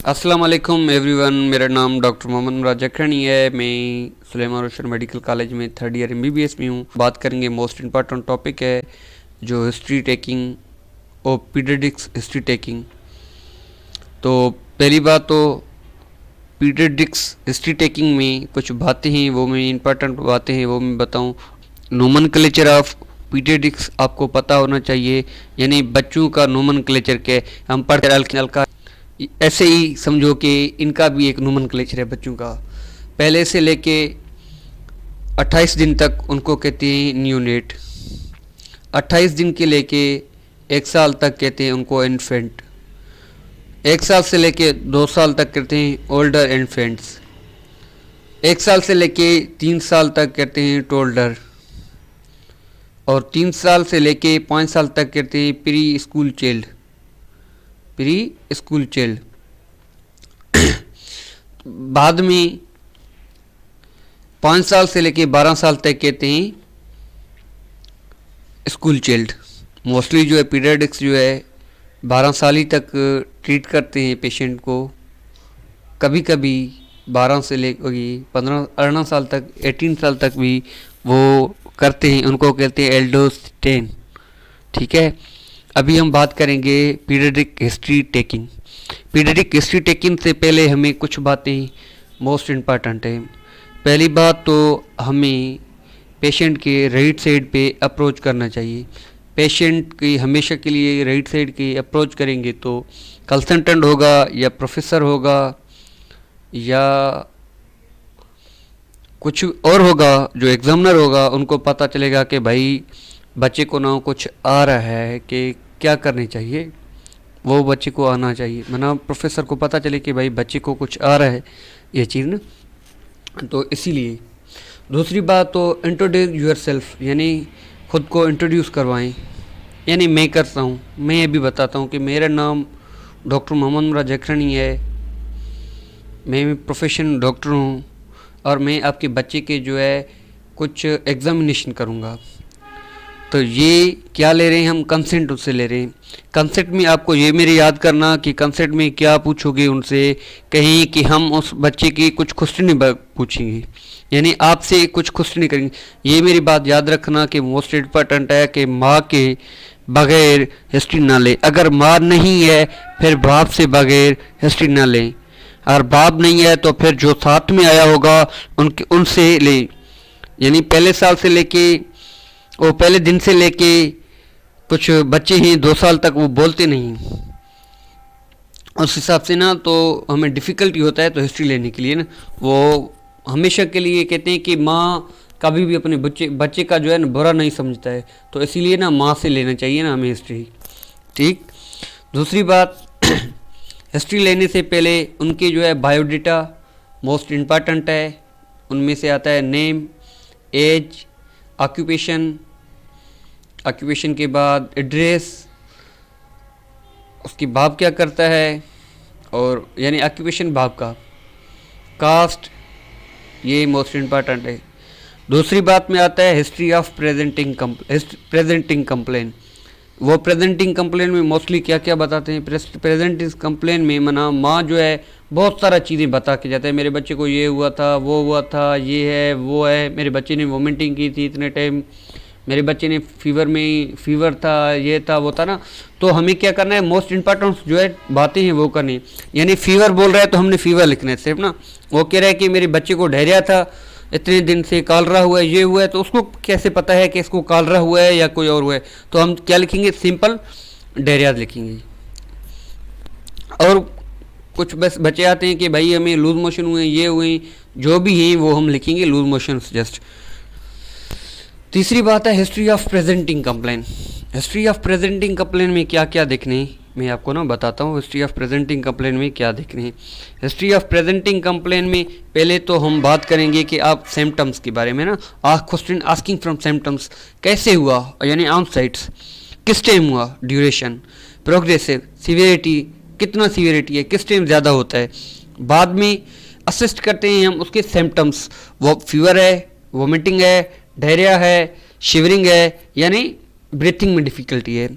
अस्सलाम वालेकुम एवरीवन। मेरा नाम डॉक्टर मोहम्मद मुराद जखरनी है। मैं सुलेमान रोशन मेडिकल कॉलेज में 3rd ईयर MBBS में हूँ। बात करेंगे मोस्ट इम्पॉर्टेंट टॉपिक है जो हिस्ट्री टेकिंग और पीरियडिक्स हिस्ट्री टेकिंग। तो पहली बात तो पीरियडिक्स हिस्ट्री टेकिंग में कुछ बातें हैं, वो मैं इम्पॉर्टेंट बातें हैं वो मैं बताऊँ। नोमेनक्लेचर ऑफ पीरियडिक्स आपको पता होना चाहिए, यानी बच्चों का नोमेनक्लेचर के हम पढ़ते अल्किल का, ऐसे ही समझो कि इनका भी एक नोमेनक्लेचर है बच्चों का। पहले से लेके 28 दिन तक उनको कहते हैं न्यूनेट, 28 दिन के लेके 1 साल तक कहते हैं उनको इन्फेंट, 1 साल से लेके 2 साल तक कहते हैं ओल्डर इन्फेंट्स, 1 साल से लेके 3 साल तक कहते हैं टोल्डर, और 3 साल से लेके 5 साल तक कहते हैं प्री स्कूल चाइल्ड। बाद में 5 साल से लेके 12 साल तक कहते हैं स्कूल चाइल्ड। मोस्टली जो है पीरियडिक्स जो है 12 साल ही तक ट्रीट करते हैं पेशेंट को, कभी कभी 12 से लेकर 15-18 साल तक 18 साल तक भी वो करते हैं, उनको कहते हैं एल्डोस 10। ठीक है, अभी हम बात करेंगे periodic history taking. Periodic history taking से पहले हमें कुछ बातें मोस्ट इम्पॉर्टेंट है। पहली बात तो हमें पेशेंट के राइट साइड पे अप्रोच करना चाहिए। पेशेंट की हमेशा के लिए राइट साइड की अप्रोच करेंगे तो कंसल्टेंट होगा या प्रोफेसर होगा या कुछ और होगा, जो एग्जामिनर होगा उनको पता चलेगा कि भाई बच्चे को ना कुछ आ रहा है कि क्या करनी चाहिए, वो बच्चे को आना चाहिए, मतलब प्रोफेसर को पता चले कि भाई बच्चे को कुछ आ रहा है ये चीज़ ना। तो इसीलिए दूसरी बात तो इंट्रोड्यूस योरसेल्फ, यानी खुद को इंट्रोड्यूस करवाएं। यानी मैं करता हूँ, मैं ये भी बताता हूँ कि मेरा नाम डॉक्टर मोहम्मद मुराद जखरनी है, मैं प्रोफेशन डॉक्टर हूँ और मैं आपके बच्चे के जो है कुछ एग्जामिनेशन करूँगा। तो ये क्या ले रहे हैं हम, कंसेंट उससे ले रहे हैं। कंसेंट में आपको ये मेरे याद करना कि कंसेंट में क्या पूछोगे उनसे, कहीं कि हम उस बच्चे की कुछ क्वेश्चन नहीं पूछेंगे, यानी आपसे कुछ क्वेश्चन नहीं करेंगे। ये मेरी बात याद रखना कि मोस्ट इम्पॉर्टेंट है कि माँ के बगैर हिस्ट्री ना लें। अगर माँ नहीं है फिर बाप से बगैर हिस्ट्री ना लें, और बाप नहीं है तो फिर जो साथ में आया होगा उनसे लें। यानी पहले साल से लेके वो पहले दिन से लेके कुछ बच्चे हैं 2 साल तक वो बोलते नहीं, उस हिसाब से ना तो हमें डिफ़िकल्टी होता है तो हिस्ट्री लेने के लिए ना। वो हमेशा के लिए कहते हैं कि माँ कभी भी अपने बच्चे का जो है ना बुरा नहीं समझता है, तो इसीलिए ना माँ से लेना चाहिए ना हमें हिस्ट्री। ठीक, दूसरी बात हिस्ट्री लेने से पहले उनके जो है बायोडाटा मोस्ट इम्पॉर्टेंट है। उनमें से आता है नेम, एज, ऑक्यूपेशन के बाद एड्रेस, उसकी बाप क्या करता है, और यानी ऑक्यूपेशन बाप का, कास्ट, ये मोस्ट इम्पॉर्टेंट है। दूसरी बात में आता है हिस्ट्री ऑफ प्रेजेंटिंग कंप्लेन। वो प्रेजेंटिंग कंप्लेन में मोस्टली क्या क्या बताते हैं, प्रेजेंटिंग कंप्लेन में मना माँ जो है बहुत सारा चीज़ें बता के जाता है, मेरे बच्चे को ये हुआ था, वो हुआ था, ये है वो है, मेरे बच्चे ने वोमिटिंग की थी इतने टाइम, मेरे बच्चे ने फीवर था, ये था वो था ना। तो हमें क्या करना है, मोस्ट इम्पॉर्टेंट जो है बातें हैं वो करनी। यानी फीवर बोल रहा है तो हमने फीवर लिखना है सिर्फ ना। वो कह रहा है कि मेरे बच्चे को डायरिया था, इतने दिन से कालरा हुआ है, ये हुआ है, तो उसको कैसे पता है कि इसको कालरा हुआ है या कोई और हुआ है, तो हम क्या लिखेंगे, सिंपल डायरिया लिखेंगे। और कुछ बस बच्चे आते हैं कि भाई हमें लूज मोशन हुए, ये हुए, जो भी हैं वो हम लिखेंगे लूज मोशन जस्ट। तीसरी बात है history of presenting complain. History of presenting complain में क्या क्या देखने मैं आपको ना बताता हूँ। हिस्ट्री ऑफ प्रेजेंटिंग कंप्लेन में क्या देखने हैं। हिस्ट्री ऑफ प्रेजेंटिंग कंप्लेन में पहले तो हम बात करेंगे कि आप सिम्टम्स के बारे में ना, क्वेश्चन आस्किंग फ्रॉम सिम्टम्स, कैसे हुआ, यानी ऑन साइट्स, किस टाइम हुआ, ड्यूरेशन, प्रोग्रेसिव, सीवियरिटी, कितना सीवियरिटी है, किस टाइम ज़्यादा होता है। बाद में असिस्ट करते हैं हम उसके सिम्टम्स, वो फीवर है, वोमिटिंग है, डायरिया है, शिवरिंग है, यानी ब्रीथिंग में डिफ़िकल्टी है।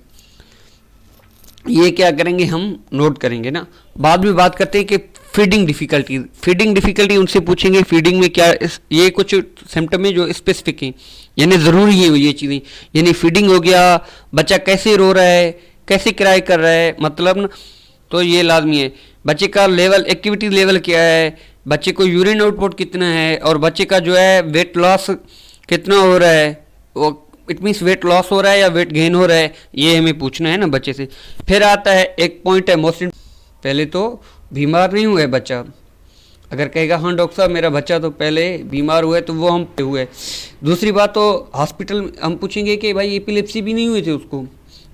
ये क्या करेंगे हम नोट करेंगे ना। बाद में बात करते हैं कि फीडिंग डिफिकल्टी उनसे पूछेंगे फीडिंग में क्या ये कुछ सिम्टम है जो स्पेसिफिक हैं, यानी ज़रूरी है ये चीज़ें, यानी फीडिंग हो गया, बच्चा कैसे रो रहा है, कैसे क्राई कर रहा है, मतलब ना, तो ये लाजमी है। बच्चे का लेवल, एक्टिविटी लेवल क्या है, बच्चे को यूरिन आउटपुट कितना है, और बच्चे का जो है वेट लॉस कितना हो रहा है, वो इट मीन्स वेट लॉस हो रहा है या वेट गेन हो रहा है, ये हमें पूछना है ना बच्चे से। फिर आता है एक पॉइंट है मोस्ट, पहले तो बीमार नहीं हुआ है बच्चा। अगर कहेगा हाँ डॉक्टर साहब मेरा बच्चा तो पहले बीमार हुआ है, तो वो हम हुए। दूसरी बात तो हॉस्पिटल हम पूछेंगे कि भाई एपिलेप्सी भी नहीं हुई थी उसको,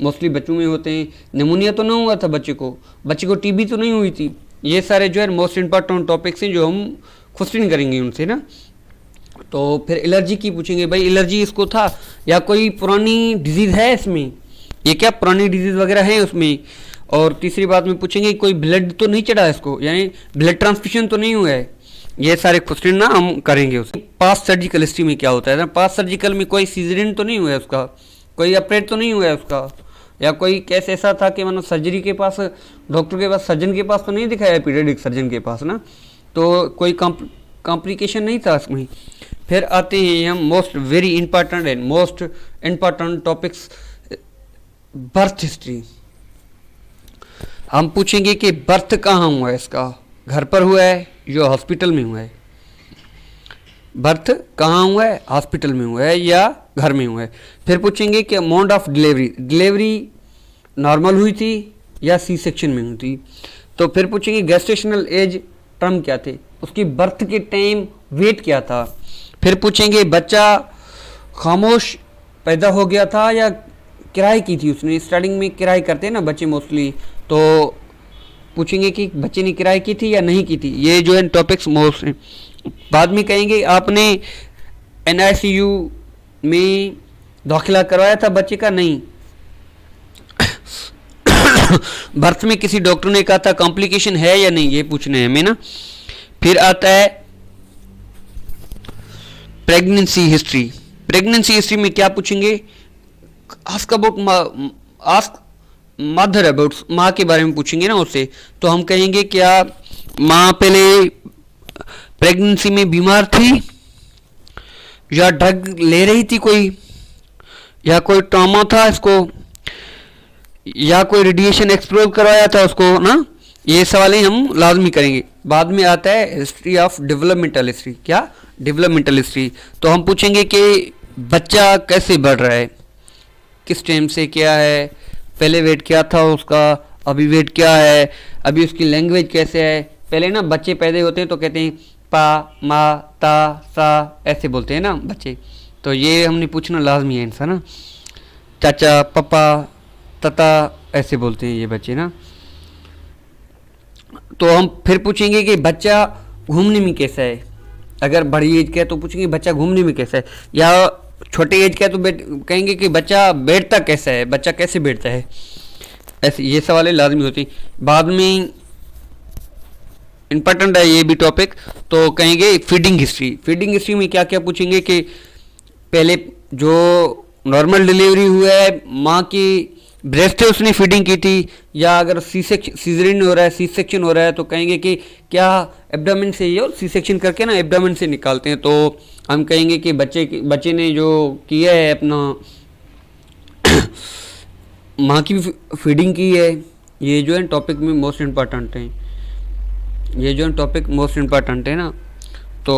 मोस्टली बच्चों में होते हैं। निमोनिया तो नहीं हुआ था बच्चे को टीबी तो नहीं हुई थी। ये सारे जो है मोस्ट इम्पॉर्टेंट टॉपिक्स हैं जो हम क्वेश्चन करेंगे उनसे ना। तो फिर एलर्जी की पूछेंगे, भाई एलर्जी इसको था या कोई पुरानी डिजीज़ है इसमें, ये क्या पुरानी डिजीज़ वगैरह है उसमें। और तीसरी बात में पूछेंगे कोई ब्लड तो नहीं चढ़ा इसको, यानी ब्लड ट्रांसफ्यूजन तो नहीं हुआ है। ये सारे क्वेश्चन ना हम करेंगे उससे। पास्ट सर्जिकल हिस्ट्री में क्या होता है ना, पास्ट सर्जिकल में कोई सीजरिन तो नहीं हुआ है उसका, कोई ऑपरेट तो नहीं हुआ है उसका, या कोई केस ऐसा था कि मतलब सर्जरी के पास, डॉक्टर के पास, सर्जन के पास तो नहीं दिखाया, पीडियाट्रिक सर्जन के पास ना, तो कोई कॉम्प्लिकेशन नहीं था इसमें। फिर आते हैं हम most very important and most important topics, birth history. हम पूछेंगे कि बर्थ कहाँ हुआ है इसका, घर पर हुआ है या हॉस्पिटल में हुआ है। बर्थ कहाँ हुआ है, हॉस्पिटल में हुआ है या घर में हुआ है। फिर पूछेंगे कि मोड ऑफ डिलीवरी नॉर्मल हुई थी या सी सेक्शन में हुई थी। तो फिर पूछेंगे गेस्टेशनल एज टर्म क्या थे, उसकी बर्थ के टाइम वेट क्या था। फिर पूछेंगे बच्चा खामोश पैदा हो गया था या किराए की थी उसने, स्टार्टिंग में किराए करते हैं ना बच्चे मोस्टली, तो पूछेंगे कि बच्चे ने किराए की थी या नहीं की थी। ये जो है टॉपिक्स मोस्ट हैं। बाद में कहेंगे आपने NICU में दाखिला करवाया था बच्चे का, नहीं बर्थ में किसी डॉक्टर ने कहा था कॉम्प्लिकेशन है या नहीं, ये पूछना है हमें ना। फिर आता है प्रेगनेंसी हिस्ट्री में क्या पूछेंगे, ask about ask mother about, माँ के बारे में पूछेंगे ना उससे। तो हम कहेंगे क्या माँ पहले प्रेगनेंसी में बीमार थी या ड्रग ले रही थी कोई, या कोई ट्रॉमा था इसको, या कोई रेडिएशन एक्सपोज करवाया था उसको ना। ये सवालें हम लाजमी करेंगे। बाद में आता है हिस्ट्री ऑफ डेवलपमेंटल हिस्ट्री। क्या डेवलपमेंटल हिस्ट्री, तो हम पूछेंगे कि बच्चा कैसे बढ़ रहा है, किस टाइम से क्या है, पहले वेट क्या था उसका, अभी वेट क्या है, अभी उसकी लैंग्वेज कैसे है। पहले ना बच्चे पैदा होते हैं तो कहते हैं पा मा ता सा, ऐसे बोलते हैं ना बच्चे, तो ये हमने पूछना लाजमी है इनसा ना। चाचा पापा तता ऐसे बोलते हैं ये बच्चे ना। तो हम फिर पूछेंगे कि बच्चा घूमने में कैसा है, अगर बड़ी एज का है तो पूछेंगे बच्चा घूमने में कैसा है, या छोटे एज का है तो कहेंगे कि बच्चा बैठता कैसा है, बच्चा कैसे बैठता है। ऐसे ये सवाल लाजमी होती हैं। बाद में इम्पोर्टेंट है ये भी टॉपिक, तो कहेंगे फीडिंग हिस्ट्री में क्या क्या पूछेंगे कि पहले जो नॉर्मल डिलीवरी हुआ है, माँ की ब्रेस्ट है उसने फीडिंग की थी, या अगर सीजरिन हो रहा है, सी सेक्शन हो रहा है, तो कहेंगे कि क्या एब्डोमेन से ये, और सी सेक्शन करके ना एब्डोमेन से निकालते हैं, तो हम कहेंगे कि बच्चे ने जो किया है अपना माँ की फीडिंग की है। ये जो है टॉपिक में मोस्ट इम्पॉर्टेंट है, ये जो है टॉपिक मोस्ट इम्पॉर्टेंट है ना। तो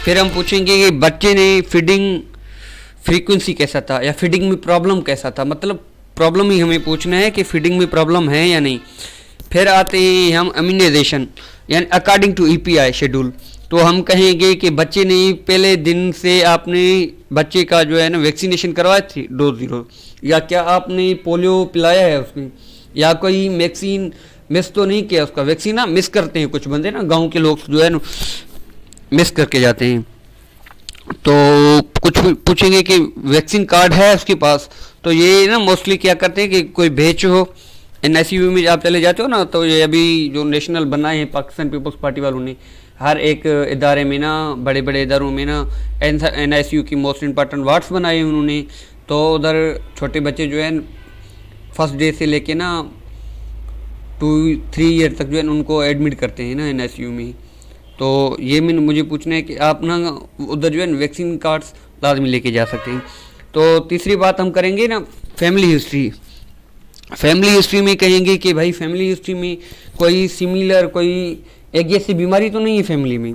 फिर हम पूछेंगे कि बच्चे ने फीडिंग फ्रीक्वेंसी कैसा था, या फीडिंग में प्रॉब्लम कैसा था, मतलब प्रॉब्लम ही हमें पूछना है कि फीडिंग में प्रॉब्लम है या नहीं। फिर आते हैं हम इम्यूनाइजेशन, यानी अकॉर्डिंग टू EPI शेड्यूल। तो हम कहेंगे कि बच्चे ने पहले दिन से आपने बच्चे का जो है ना वैक्सीनेशन करवाई थी डोज 0, या क्या आपने पोलियो पिलाया है उसमें, या कोई वैक्सीन मिस तो नहीं किया उसका। वैक्सीन ना मिस करते हैं कुछ बंदे ना, गांव के लोग जो है ना मिस करके जाते हैं। तो कुछ पूछेंगे कि वैक्सीन कार्ड है उसके पास, तो ये ना मोस्टली क्या करते हैं कि कोई भेज हो NICU में आप चले जाते हो ना, तो ये अभी जो नेशनल बनाए हैं पाकिस्तान पीपल्स पार्टी वालों ने, हर एक इदारे में ना, बड़े बड़े इदारों में ना NICU की मोस्ट इम्पॉर्टेंट वार्ड्स बनाए हैं उन्होंने। तो उधर छोटे बच्चे जो है फर्स्ट डे से लेके ना 2-3 ईयर तक जो है उनको एडमिट करते हैं ना NICU में। तो ये मुझे पूछना है कि आप ना उधर जो है वैक्सीन कार्ड्स लाजमी लेके जा सकते हैं। तो तीसरी बात हम करेंगे ना फैमिली हिस्ट्री। फैमिली हिस्ट्री में कहेंगे कि भाई फैमिली हिस्ट्री में कोई सिमिलर कोई एक जैसी बीमारी तो नहीं है फैमिली में।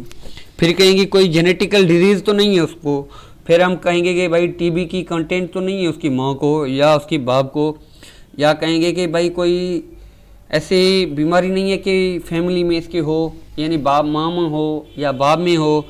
फिर कहेंगे कोई जेनेटिकल डिजीज़ तो नहीं है उसको। फिर हम कहेंगे कि भाई TB की कंटेंट तो नहीं है उसकी माँ को या उसकी बाप को। या कहेंगे कि भाई कोई ऐसी बीमारी नहीं है कि फैमिली में इसके हो, यानी बाप माँ में हो या बाप में हो